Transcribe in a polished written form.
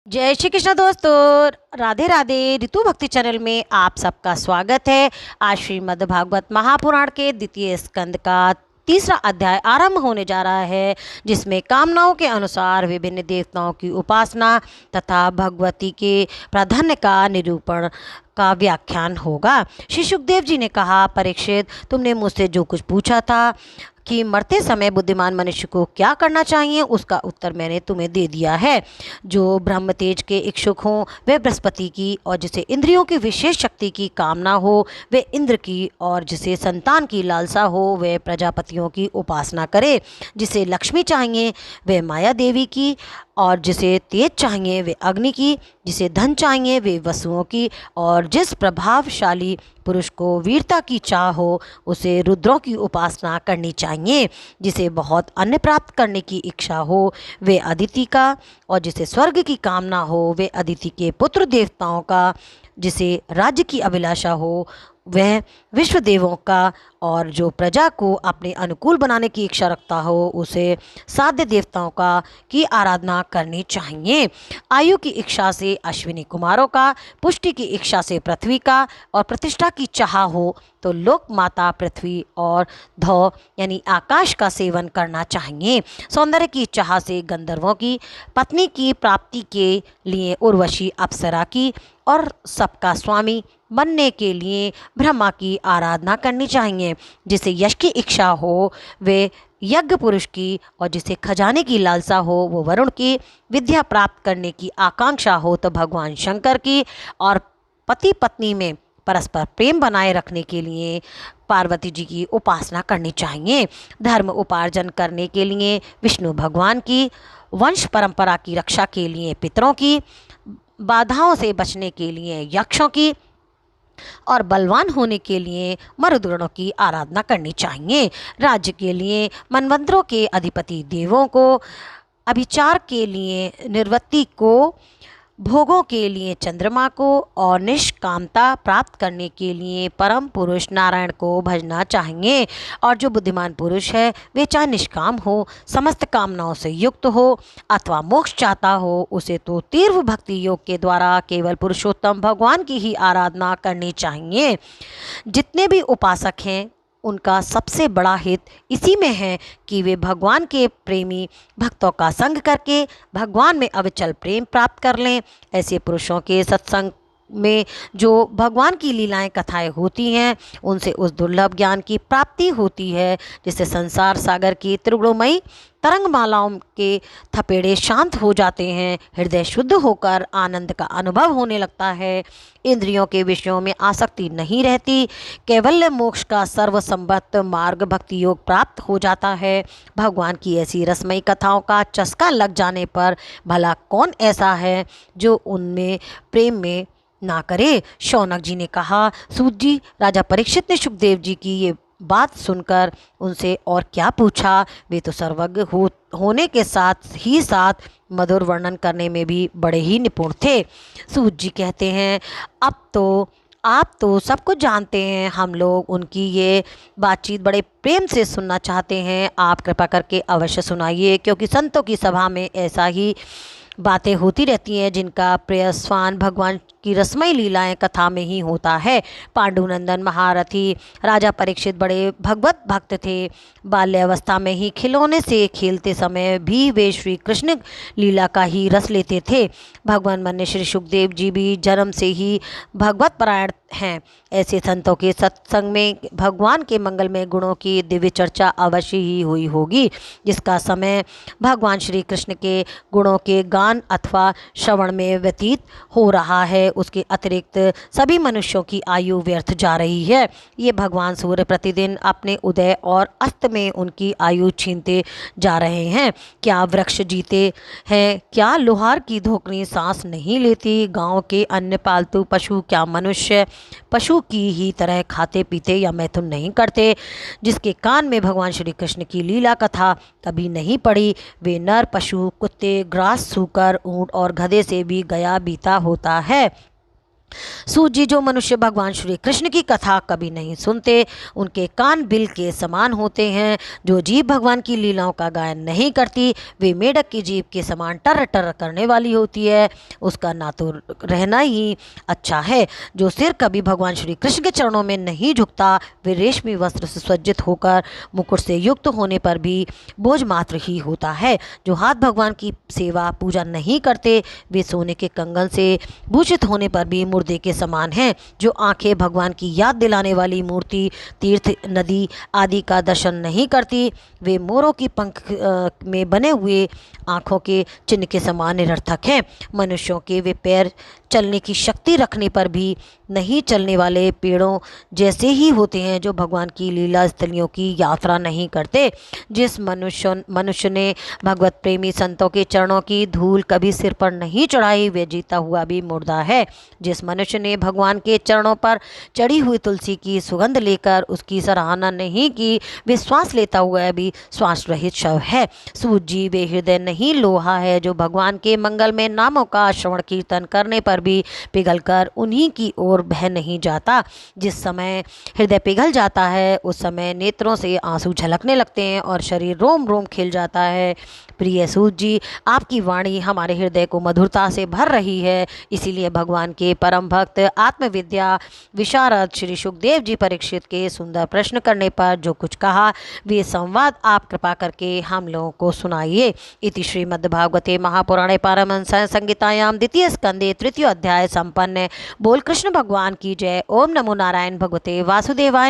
जय श्री कृष्ण दोस्तों, राधे राधे। ऋतु भक्ति चैनल में आप सबका स्वागत है। आज श्रीमद् भागवत महापुराण के द्वितीय स्कंद का तीसरा अध्याय आरंभ होने जा रहा है, जिसमें कामनाओं के अनुसार विभिन्न देवताओं की उपासना तथा भगवती के प्राधान्य का निरूपण का व्याख्यान होगा। श्री सुखदेव जी ने कहा, परीक्षित, तुमने मुझसे जो कुछ पूछा था कि मरते समय बुद्धिमान मनुष्य को क्या करना चाहिए, उसका उत्तर मैंने तुम्हें दे दिया है। जो ब्रह्म तेज के इच्छुक हों वे बृहस्पति की, और जिसे इंद्रियों की विशेष शक्ति की कामना हो वे इंद्र की, और जिसे संतान की लालसा हो वे प्रजापतियों की उपासना करे। जिसे लक्ष्मी चाहिए वे माया देवी की, और जिसे तेज चाहिए वे अग्नि की, जिसे धन चाहिए वे वसुओं की, और जिस प्रभावशाली पुरुष को वीरता की चाह हो उसे रुद्रों की उपासना करनी चाहिए। जिसे बहुत अन्न प्राप्त करने की इच्छा हो वे अदिति का, और जिसे स्वर्ग की कामना हो वे अदिति के पुत्र देवताओं का, जिसे राज्य की अभिलाषा हो वह विश्व देवों का, और जो प्रजा को अपने अनुकूल बनाने की इच्छा रखता हो उसे साध्य देवताओं का की आराधना करनी चाहिए। आयु की इच्छा से अश्विनी कुमारों का, पुष्टि की इच्छा से पृथ्वी का, और प्रतिष्ठा की चाह हो तो लोक माता पृथ्वी और धौ यानी आकाश का सेवन करना चाहिए। सौंदर्य की चाह से गंधर्वों की, पत्नी की प्राप्ति के लिए उर्वशी अप्सरा की, और सबका स्वामी बनने के लिए ब्रह्मा की आराधना करनी चाहिए। जिसे यश की इच्छा हो वे यज्ञ पुरुष की, और जिसे खजाने की लालसा हो वो वरुण की, विद्या प्राप्त करने की आकांक्षा हो तो भगवान शंकर की, और पति पत्नी में परस्पर प्रेम बनाए रखने के लिए पार्वती जी की उपासना करनी चाहिए। धर्म उपार्जन करने के लिए विष्णु भगवान की, वंश परंपरा की रक्षा के लिए पितरों की, बाधाओं से बचने के लिए यक्षों की, और बलवान होने के लिए मरुदगणों की आराधना करनी चाहिए। राज्य के लिए मनवंतरों के अधिपति देवों को, अभिचार के लिए निर्वृत्ति को, भोगों के लिए चंद्रमा को, और निष्कामता प्राप्त करने के लिए परम पुरुष नारायण को भजना चाहिए। और जो बुद्धिमान पुरुष है वे चाहे निष्काम हो, समस्त कामनाओं से युक्त हो अथवा मोक्ष चाहता हो, उसे तो तीव्र भक्ति योग के द्वारा केवल पुरुषोत्तम भगवान की ही आराधना करनी चाहिए। जितने भी उपासक हैं उनका सबसे बड़ा हित इसी में है कि वे भगवान के प्रेमी भक्तों का संग करके भगवान में अविचल प्रेम प्राप्त कर लें। ऐसे पुरुषों के सत्संग में जो भगवान की लीलाएं कथाएं होती हैं उनसे उस दुर्लभ ज्ञान की प्राप्ति होती है जिससे संसार सागर की त्रिगुणमयी तरंगमालाओं के थपेड़े शांत हो जाते हैं, हृदय शुद्ध होकर आनंद का अनुभव होने लगता है, इंद्रियों के विषयों में आसक्ति नहीं रहती, कैवल्य मोक्ष का सर्वसम्मत मार्ग भक्ति योग प्राप्त हो जाता है। भगवान की ऐसी रसमयी कथाओं का चस्का लग जाने पर भला कौन ऐसा है जो उनमें प्रेम में ना करे। शौनक जी ने कहा, सूत जी, राजा परीक्षित ने सुखदेव जी की ये बात सुनकर उनसे और क्या पूछा। वे तो सर्वज्ञ होने के साथ मधुर वर्णन करने में भी बड़े ही निपुण थे। सूत जी कहते हैं, अब तो आप तो सब कुछ जानते हैं, हम लोग उनकी ये बातचीत बड़े प्रेम से सुनना चाहते हैं। आप कृपा करके अवश्य सुनाइए, क्योंकि संतों की सभा में ऐसा ही बातें होती रहती हैं जिनका प्रयस्वान भगवान की रसमयी लीलाएं कथा में ही होता है। पांडुनंदन महारथी राजा परीक्षित बड़े भगवत भक्त थे। बाल्यावस्था में ही खिलौने से खेलते समय भी वे श्री कृष्ण लीला का ही रस लेते थे। भगवान मान्य श्री सुखदेव जी भी जन्म से ही भगवत परायण हैं। ऐसे संतों के सत्संग में भगवान के मंगलमय गुणों की दिव्य चर्चा अवश्य ही हुई होगी, जिसका समय भगवान श्री कृष्ण के गुणों के गान अथवा श्रवण में व्यतीत हो रहा है। उसके अतिरिक्त सभी मनुष्यों की आयु व्यर्थ जा रही है। ये भगवान सूर्य प्रतिदिन अपने उदय और अस्त में उनकी आयु छीनते जा रहे हैं। क्या वृक्ष जीते हैं? क्या लोहार की धोकनी सांस नहीं लेती? गांव के अन्य पालतू पशु क्या मनुष्य पशु की ही तरह खाते पीते या मैथुन नहीं करते? जिसके कान में भगवान श्री कृष्ण की लीला कथा कभी नहीं पड़ी, वे नर पशु, कुत्ते, ग्रास, सूकर, ऊंट और गधे से भी गया बीता होता है। सूत जी, जो मनुष्य भगवान श्री कृष्ण की कथा कभी नहीं सुनते, उनके कान बिल के समान होते हैं। जो जीभ भगवान की लीलाओं का गायन नहीं करती, वे मेढक की जीभ के समान टर टर करने वाली होती है। उसका ना तो रहना ही अच्छा है। जो सिर कभी भगवान श्री कृष्ण के चरणों में नहीं झुकता, वे रेशमी वस्त्र से सज्जित होकर मुकुट से युक्त होने पर भी बोझ मात्र ही होता है। जो हाथ भगवान की सेवा पूजा नहीं करते, वे सोने के कंगन से भूषित होने पर भी मुर्दे के समान हैं। जो आंखें भगवान की याद दिलाने वाली मूर्ति, तीर्थ, नदी आदि का दर्शन नहीं करती, वे मोरों की पंख में बने हुए आँखों के चिन्ह के समान निरर्थक हैं। मनुष्यों के वे पैर चलने की शक्ति रखने पर भी नहीं चलने वाले पेड़ों जैसे ही होते हैं, जो भगवान की लीला स्थलियों की यात्रा नहीं करते। जिस मनुष्य ने भगवत प्रेमी संतों के चरणों की धूल कभी सिर पर नहीं चढ़ाई, वे जीता हुआ भी मुर्दा है। जिस मनुष्य ने भगवान के चरणों पर चढ़ी हुई तुलसी की सुगंध लेकर उसकी सराहना नहीं की, वे श्वास लेता हुआ भी श्वास रहित शव है। सूत जी, वे हृदय नहीं लोहा है, जो भगवान के मंगल में नामों का श्रवण कीर्तन करने पर भी पिघलकर उन्हीं की ओर बह नहीं जाता। जिस समय हृदय पिघल जाता है, उस समय नेत्रों से आंसू झलकने लगते हैं और शरीर रोम रोम खिल जाता है। प्रिय सूत जी, आपकी वाणी हमारे हृदय को मधुरता से भर रही है। इसीलिए भगवान के परम भक्त आत्मविद्या विशारद श्री सुखदेव जी परीक्षित के सुंदर प्रश्न करने पर जो कुछ कहा, वे संवाद आप कृपा करके हम लोगों को सुनाइए। इति श्रीमद्भागवते महापुराणे पारमहंस संहितायां द्वितीय स्कंदे तृतीय अध्याय संपन्न। बोल कृष्ण भगवान की जय। ओम नमो नारायण भगवते वासुदेवाय।